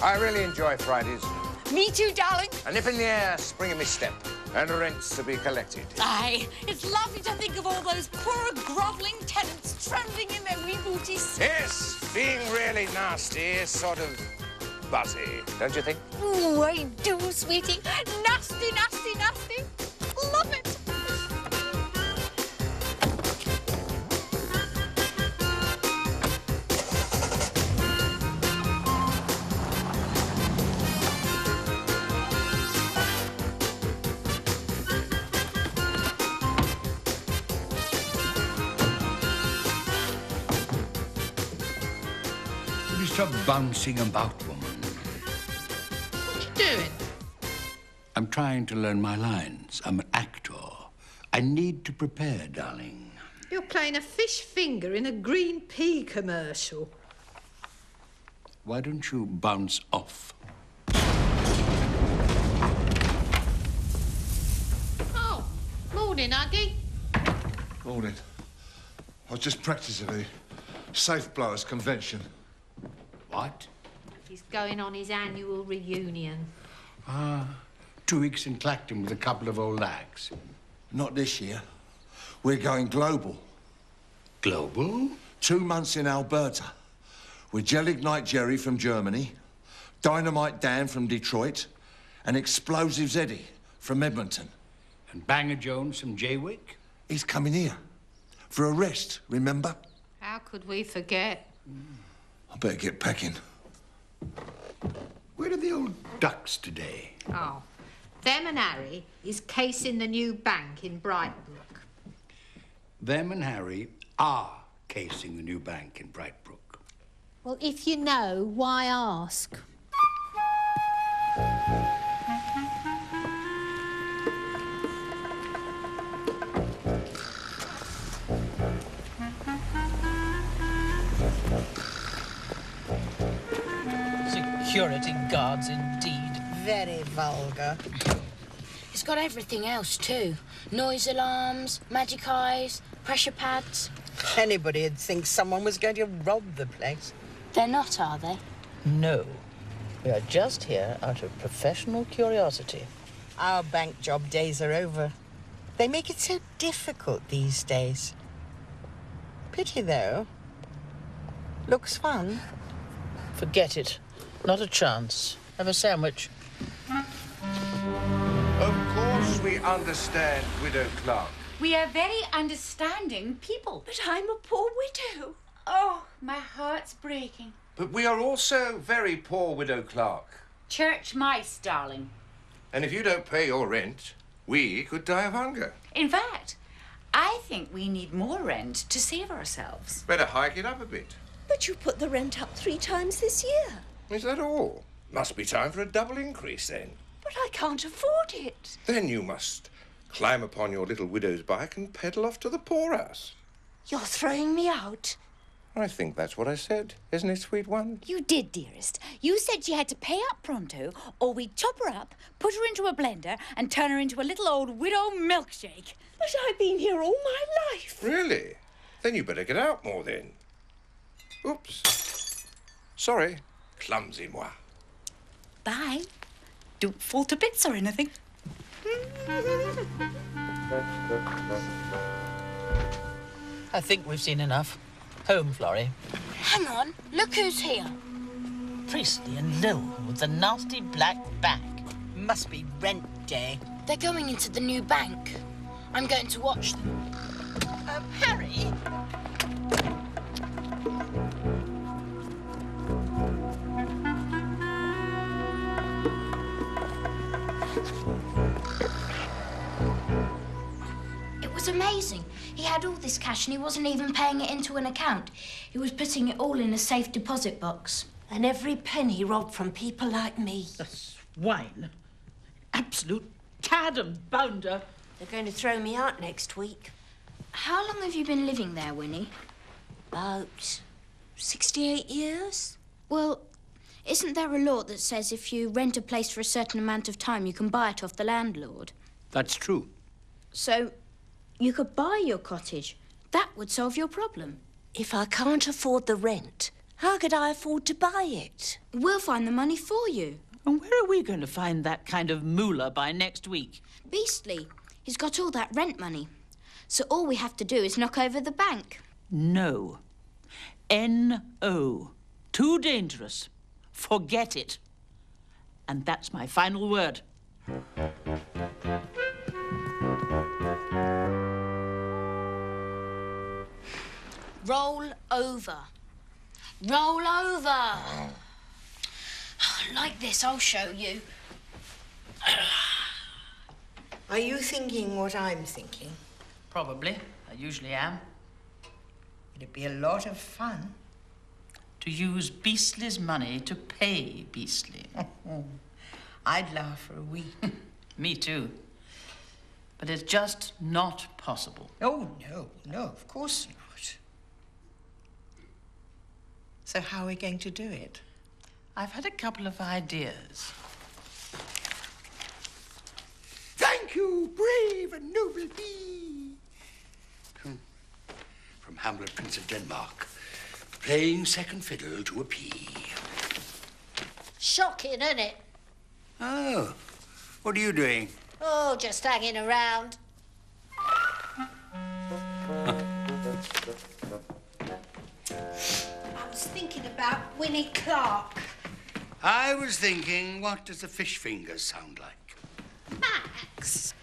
I really enjoy Fridays. Me too, darling. And if in the air, spring in my step, and rents to be collected. Aye, it's lovely to think of all those poor grovelling tenants trundling in their wee booties. Yes, being really nasty is sort of buzzy, don't you think? Ooh, I do, sweetie. Nasty, nasty, nasty. Love it. Stop bouncing about, woman. What you doing? I'm trying to learn my lines. I'm an actor. I need to prepare, darling. You're playing a fish finger in a green pea commercial. Why don't you bounce off? Oh, morning, Huggy. Morning. I was just practising the safe blowers convention. What? He's going on his annual reunion. 2 weeks in Clacton with a couple of old lags. Not this year. We're going global. Global? 2 months in Alberta. With Gelignite Jerry from Germany, Dynamite Dan from Detroit, and Explosives Eddie from Edmonton. And Banger Jones from Jaywick? He's coming here. For a rest, remember? How could we forget? I better get packing. Where are the old ducks today? Oh, them and Harry is casing the new bank in Brightbrook. Them and Harry are casing the new bank in Brightbrook. Well, if you know, why ask? Security guards, indeed. Very vulgar. It's got everything else, too. Noise alarms, magic eyes, pressure pads. Anybody'd think someone was going to rob the place. They're not, are they? No. We are just here out of professional curiosity. Our bank job days are over. They make it so difficult these days. Pity, though. Looks fun. Forget it. Not a chance. Have a sandwich. Of course we understand, Widow Clark. We are very understanding people. But I'm a poor widow. Oh, my heart's breaking. But we are also very poor, Widow Clark. Church mice, darling. And if you don't pay your rent, we could die of hunger. In fact, I think we need more rent to save ourselves. Better hike it up a bit. But you put the rent up 3 times this year. Is that all? Must be time for a double increase, then. But I can't afford it. Then you must climb upon your little widow's bike and pedal off to the poorhouse. You're throwing me out. I think that's what I said, isn't it, sweet one? You did, dearest. You said she had to pay up pronto, or we'd chop her up, put her into a blender, and turn her into a little old widow milkshake. But I've been here all my life. Really? Then you better get out more, then. Oops. Sorry. Clumsy moi. Bye. Don't fall to bits or anything. I think we've seen enough. Home, Florrie. Hang on. Look who's here. Priestley and Lil with the nasty black bag. Must be rent day. They're going into the new bank. I'm going to watch them. Harry? It was amazing. He had all this cash and he wasn't even paying it into an account. He was putting it all in a safe deposit box. And every penny robbed from people like me. A swine. Absolute cad and bounder. They're going to throw me out next week. How long have you been living there, Winnie? About 68 years. Well, isn't there a law that says if you rent a place for a certain amount of time, you can buy it off the landlord? That's true. So, you could buy your cottage. That would solve your problem. If I can't afford the rent, How could I afford to buy it? We'll find the money for you. And where are we going to find that kind of moolah by next week? Beastly. He's got all that rent money. So all we have to do is knock over the bank. No. N-O. Too dangerous. Forget it. And that's my final word. Roll over. Roll over. Like this, I'll show you. Are you thinking what I'm thinking? Probably. I usually am. It'd be a lot of fun. To use Beastly's money to pay Beastly. I'd laugh for a week. Me too. But it's just not possible. Oh, no, of course not. So how are we going to do it? I've had a couple of ideas. Thank you, brave and noble bee. From Hamlet, Prince of Denmark, playing second fiddle to a pea. Shocking, isn't it? Oh, what are you doing? Oh, just hanging around. I was thinking about Winnie Clark. I was thinking, what does a fish finger sound like? Max,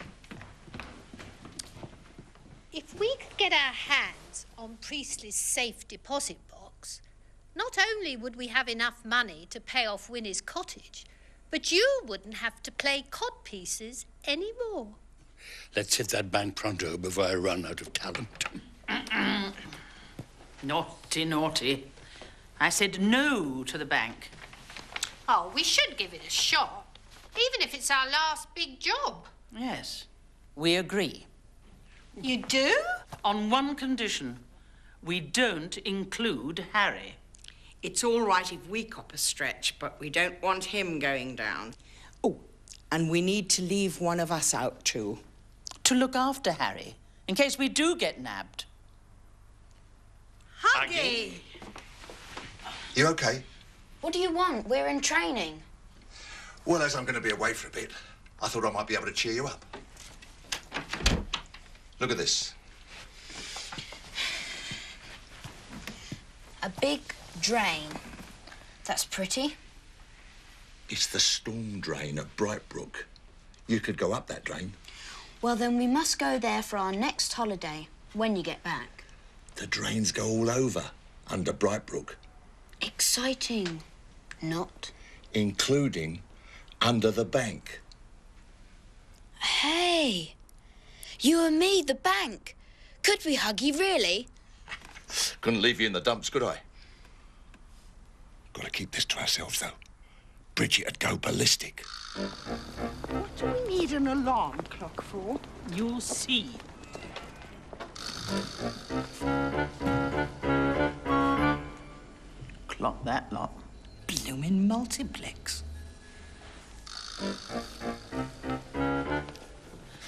if we could get our hands on Priestley's safe deposit box, not only would we have enough money to pay off Winnie's cottage, but you wouldn't have to play codpieces anymore. Let's hit that bank pronto before I run out of talent. Naughty, naughty. I said no to the bank. Oh, we should give it a shot, even if it's our last big job. Yes, we agree. You do? On one condition. We don't include Harry. It's all right if we cop a stretch, but we don't want him going down. Oh, and we need to leave one of us out too. To look after Harry, in case we do get nabbed. Huggy! You okay? What do you want? We're in training. Well, as I'm going to be away for a bit, I thought I might be able to cheer you up. Look at this. A big drain. That's pretty. It's the storm drain at Brightbrook. You could go up that drain. Well, then we must go there for our next holiday, when you get back. The drains go all over under Brightbrook, Exciting. Not. including under the bank. Hey, you and me, the bank. Could we, Huggy, really? Couldn't leave you in the dumps, could I? Got to keep this to ourselves, though. Bridget'd go ballistic. What do we need an alarm clock for? You'll see. Clock that lot. Bloomin' multiplex.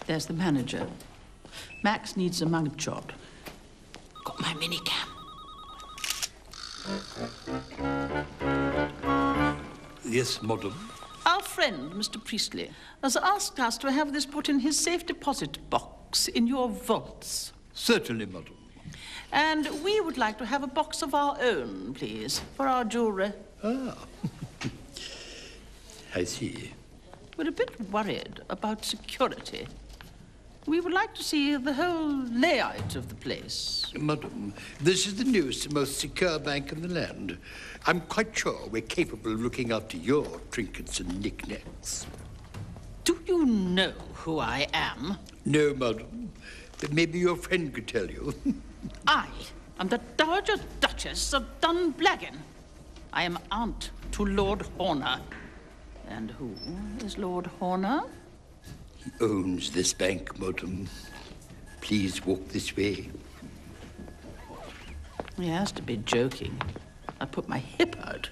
There's the manager. Max needs a mug job. Got my minicam. Yes, madam. Our friend, Mr. Priestley, has asked us to have this put in his safe deposit box in your vaults. Certainly, madam. And we would like to have a box of our own, please, for our jewellery. Ah. I see. We're a bit worried about security. We would like to see the whole layout of the place. Madam, this is the newest and most secure bank in the land. I'm quite sure we're capable of looking after your trinkets and knickknacks. Do you know who I am? No, madam, but maybe your friend could tell you. I am the Dowager Duchess of Dunblagan. I am aunt to Lord Horner. And who is Lord Horner? He owns this bank, madam. Please walk this way. He has to be joking. I put my hip out.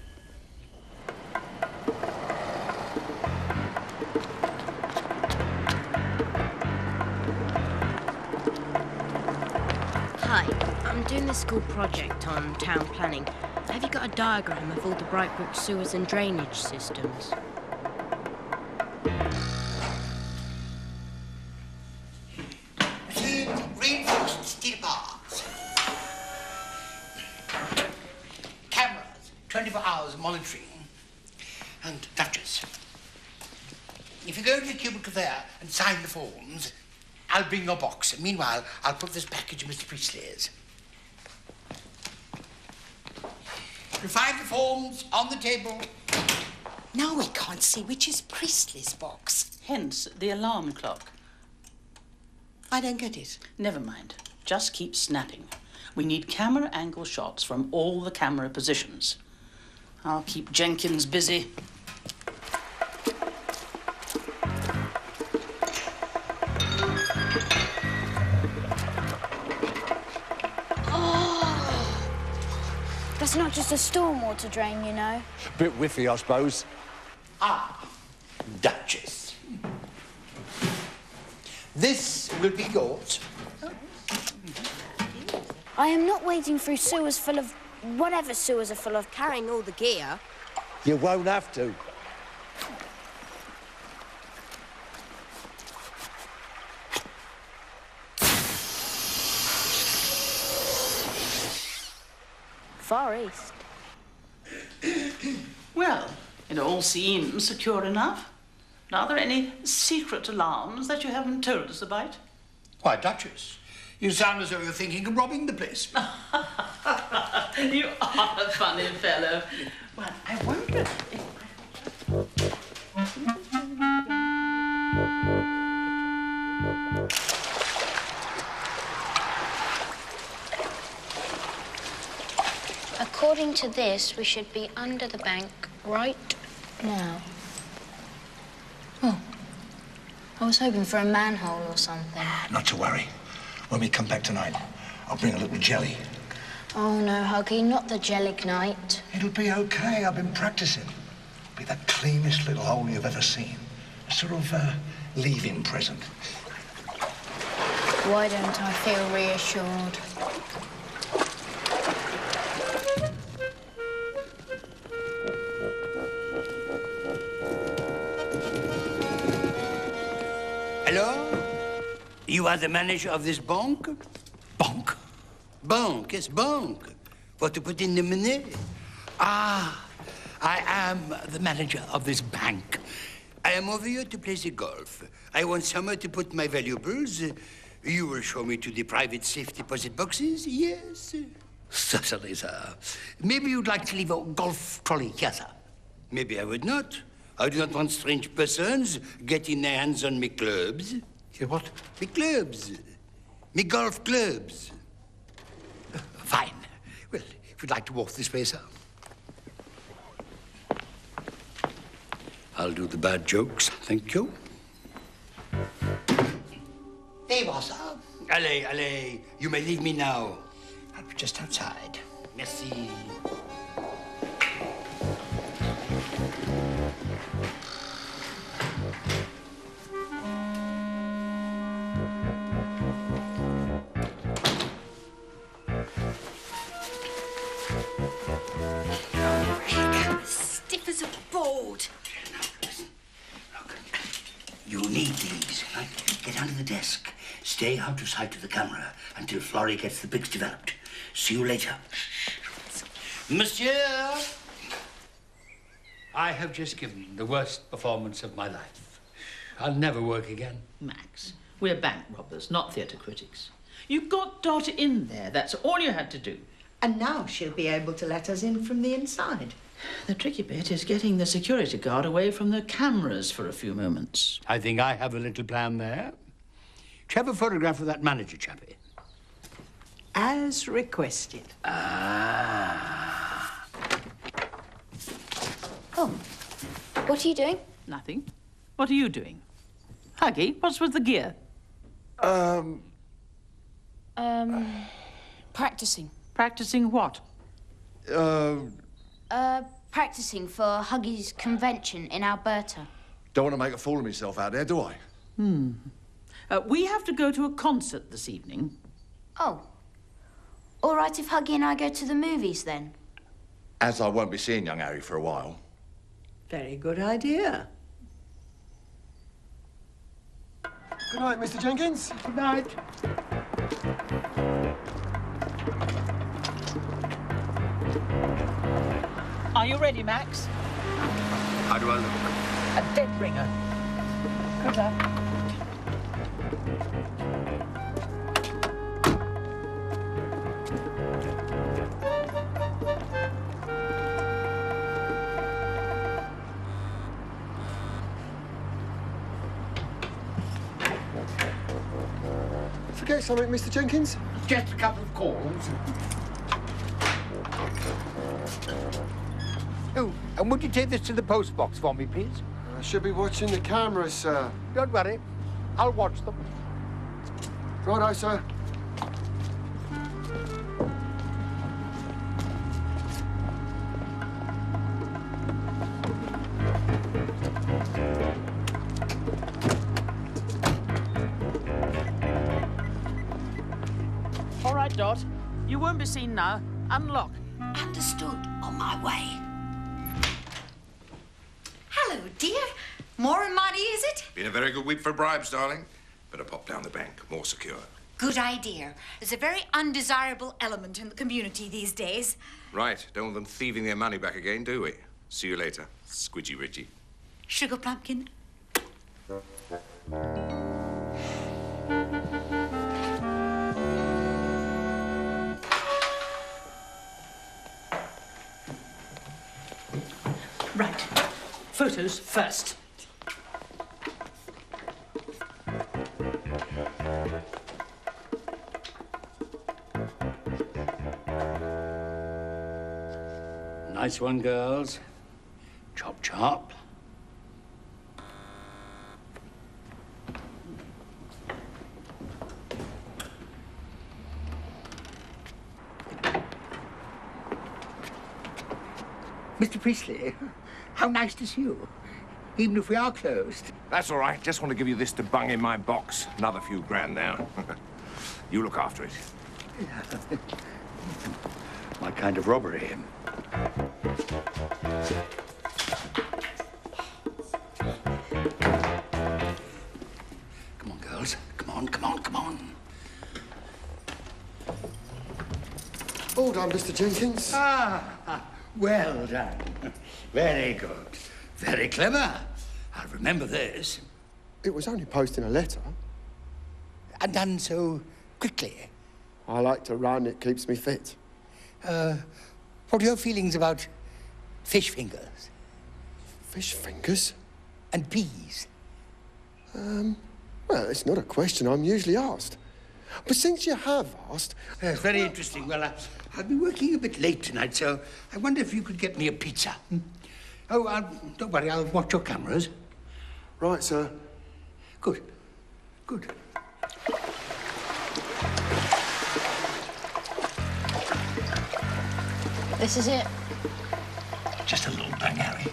Hi, I'm doing this school project on town planning. Have you got a diagram of all the Brightbrook sewers and drainage systems? Reinforced steel bars. Cameras, 24 hours monitoring. And Duchess, if you go to the cubicle there and sign the forms, I'll bring your box. Meanwhile, I'll put this package in Mr. Priestley's. You'll find the forms on the table. Now we can't see which is Priestley's box. Hence the alarm clock. I don't get it. Never mind. Just keep snapping. We need camera angle shots from all the camera positions. I'll keep Jenkins busy. That's not just a stormwater drain, you know. Bit whiffy, I suppose. Ah, Duchess. This will be yours. I am not wading through sewers full of whatever sewers are full of. Carrying all the gear. You won't have to. Far East. Well, it all seems secure enough. Are there any secret alarms that you haven't told us about? Why, Duchess, you sound as though you're thinking of robbing the place. You are a funny fellow. Well, I wonder if According to this, we should be under the bank right now. Oh, I was hoping for a manhole or something. Not to worry. When we come back tonight, I'll bring a little jelly. Oh, no, Huggy, not the gelignite. It'll be okay. I've been practicing. It'll be the cleanest little hole you've ever seen. A sort of leave-in present. Why don't I feel reassured? Hello? You are the manager of this bank? Bank? Bank, yes, bank. For to put in the money? Ah, I am the manager of this bank. I am over here to play the golf. I want somewhere to put my valuables. You will show me to the private safe deposit boxes, yes? Certainly, sir. Maybe you'd like to leave a golf trolley here, sir. Maybe I would not. I do not want strange persons getting their hands on me clubs. Your what? Me clubs. Me golf clubs. Fine. Well, if you'd like to walk this way, sir. I'll do the bad jokes, thank you. There you are, sir. Allez, allez. You may leave me now. I'll be just outside. Merci. Stiff as a board. Now, listen. Look, you need these, right? Get under the desk. Stay out of sight of the camera until Florrie gets the pics developed. See you later. Monsieur! I have just given the worst performance of my life. I'll never work again. Max, we're bank robbers, not theatre critics. You got Dot in there, that's all you had to do. And now she'll be able to let us in from the inside. The tricky bit is getting the security guard away from the cameras for a few moments. I think I have a little plan there. Do you have a photograph of that manager chappie? As requested. Ah. Oh, what are you doing? Nothing. What are you doing? Huggy, what's with the gear? Practicing. Practicing what? Practicing for Huggy's convention in Alberta. Don't want to make a fool of myself out there, do I? We have to go to a concert this evening. Oh. All right if Huggy and I go to the movies, then? As I won't be seeing young Harry for a while. Very good idea. Good night, Mr. Jenkins. Good night. Are you ready, Max? How do I look? A dead ringer. Good luck. Forget something, Mr. Jenkins? Just a couple of calls. Oh, and would you take this to the post box for me, please? I should be watching the cameras, sir. Don't worry. I'll watch them. Righto, sir. All right, Dot. You won't be seen now. Unlock. Understood. On my way. Hello, dear. More money, is it? Been a very good week for bribes, darling. Better pop down the bank. More secure. Good idea. There's a very undesirable element in the community these days. Right. Don't want them thieving their money back again, do we? See you later, Squidgy Richie. Sugar pumpkin. Right. Photos first. Nice one, girls. Chop, chop. Mr. Priestley, how nice to see you, even if we are closed. That's all right. Just want to give you this to bung in my box. Another few grand now. You look after it. My kind of robbery. Come on, girls. Come on, come on, come on. All done, Mr. Jenkins. Ah, well done. Very good. Very clever. I'll remember this. It was only posting a letter. And done so quickly. I like to run, it keeps me fit. What are your feelings about fish fingers? Fish fingers? And peas? Well, it's not a question I'm usually asked. But since you have asked... Yes, very interesting. Well, I'll be working a bit late tonight, so I wonder if you could get me a pizza. Oh, don't worry, I'll watch your cameras. Right, sir. Good. Good. This is it. Just a little bang, Harry.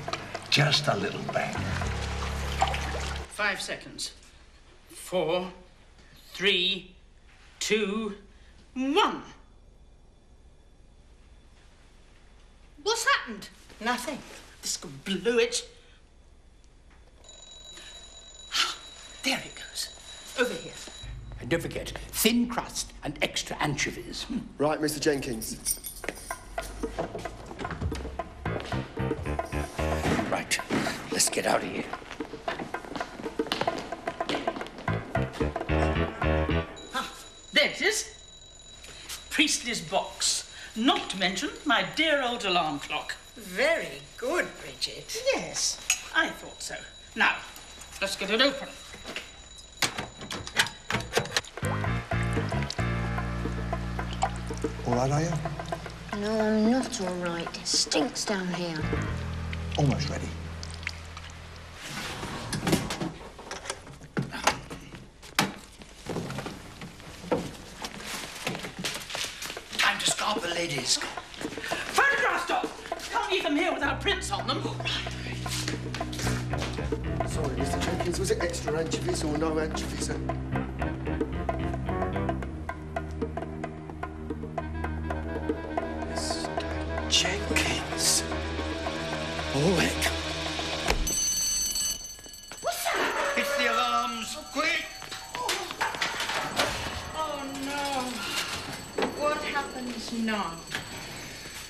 Just a little bang. 5 seconds. 4, 3, 2, 1. What's happened? Nothing. This blew it. There it goes. Over here. And don't forget, thin crust and extra anchovies. Right, Mr. Jenkins. Right. Let's get out of here. There it is. Priestley's box. Not to mention my dear old alarm clock. Very good, Bridget. Yes, I thought so. Now, let's get it open. All right, are you? No, I'm not all right. It stinks down here. Almost ready. Time to scarp the ladies. Photographs, Doc! Can't leave them here without prints on them. Sorry, Mr. Jenkins, was it extra anchovies or no anchovies? Mr. Jenkins. Oh, heck. What's that? It's the alarms. Quick! Oh, no. What happens now?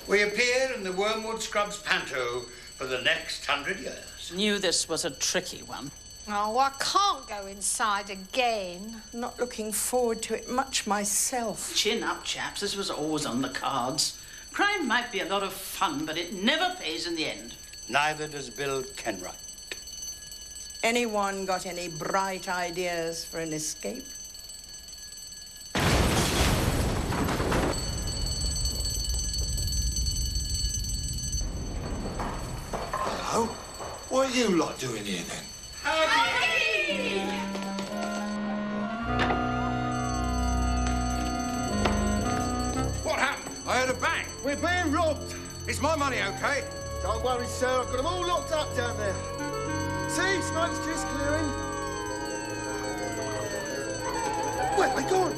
We appear in the Wormwood Scrubs panto for the next 100 years. Knew this was a tricky one. Oh, I can't go inside again. Not looking forward to it much myself. Chin up, chaps. This was always on the cards. Crime might be a lot of fun, but it never pays in the end. Neither does Bill Kenwright. Anyone got any bright ideas for an escape? Hello? What are you lot doing here, then? What happened? I heard a bang. We're being robbed. Is my money okay? Don't worry, sir. I've got them all locked up down there. See, smoke's just clearing. Where have they gone?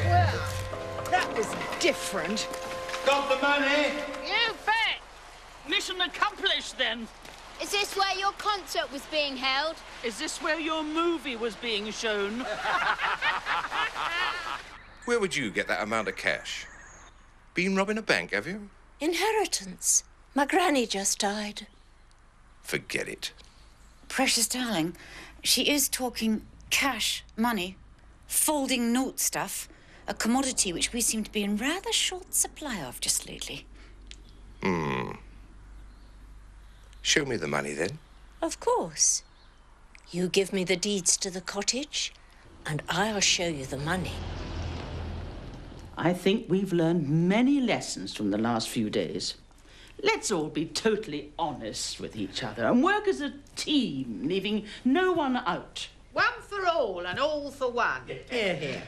Well, that was different. Got the money? You bet! Mission accomplished, then. Is this where your concert was being held? Is this where your movie was being shown? Where would you get that amount of cash? Been robbing a bank, have you? Inheritance. My granny just died. Forget it. Precious darling, she is talking cash, money, folding note stuff, a commodity which we seem to be in rather short supply of just lately. Show me the money, then. Of course. You give me the deeds to the cottage, and I'll show you the money. I think we've learned many lessons from the last few days. Let's all be totally honest with each other and work as a team, leaving no one out. One for all and all for one. Here, here.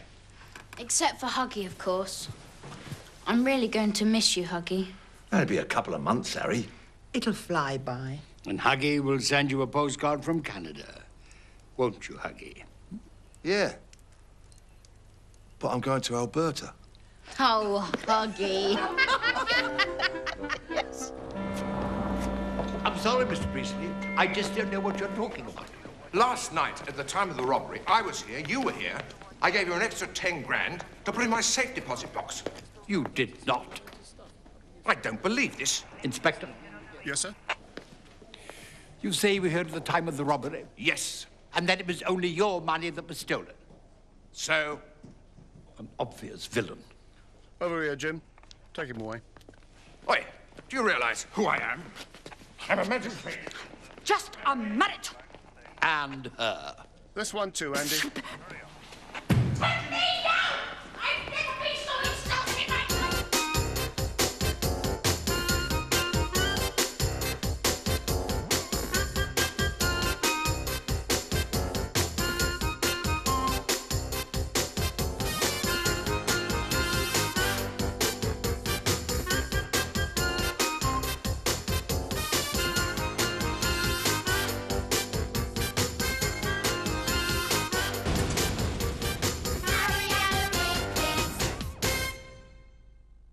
Except for Huggy, of course. I'm really going to miss you, Huggy. That'll be a couple of months, Harry. It'll fly by. And Huggy will send you a postcard from Canada. Won't you, Huggy? Yeah. But I'm going to Alberta. Oh, Huggy. I'm sorry, Mr. Priestley. I just don't know what you're talking about. Last night, at the time of the robbery, I was here, you were here. I gave you an extra 10 grand to put in my safe deposit box. You did not. I don't believe this. Inspector, Yes, sir? you say you were here at the time of the robbery, Yes. and that it was only your money that was stolen. So, An obvious villain. Over here, Jim. Take him away. oi, do you realize who I am? I'm a magistrate. Just a minute. And her. This one too, Andy.